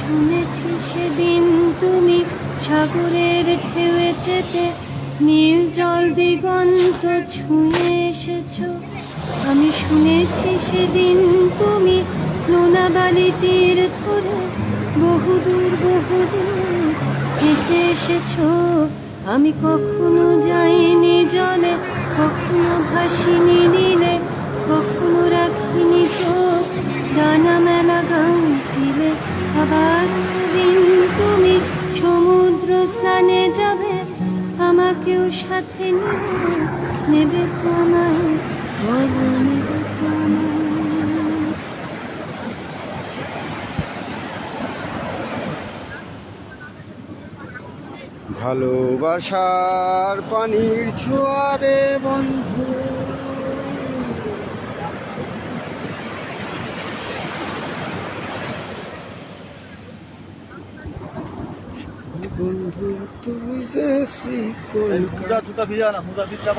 শুনেছি সেদিন তুমি সাগরের ঢেউয়ে চেপে নীল জল দিগন্ত ছুঁয়ে এসেছো। আমি শুনেছি সেদিন তুমি নোনা বালি তীর ধরে বহুদূর বহুদূর হেঁটে এসেছো। আমি কখনো যাইনি জলে, কখনো ভাসিনি নীলে, কখনো রাখিনি চোখ ডানা মেলা গান চিলে। আবার যেদিন তুমি সমুদ্র স্নানে যাবে, আমাকেও সাথে নেবে, নেবে তো আমায়, বলো নেবে তো আমায়। ভালোবাসার পানির ছোঁয়ারে বন্ধু, বন্ধু তুই যে জুতা জুতা ভিজা না, জুতা ভিজা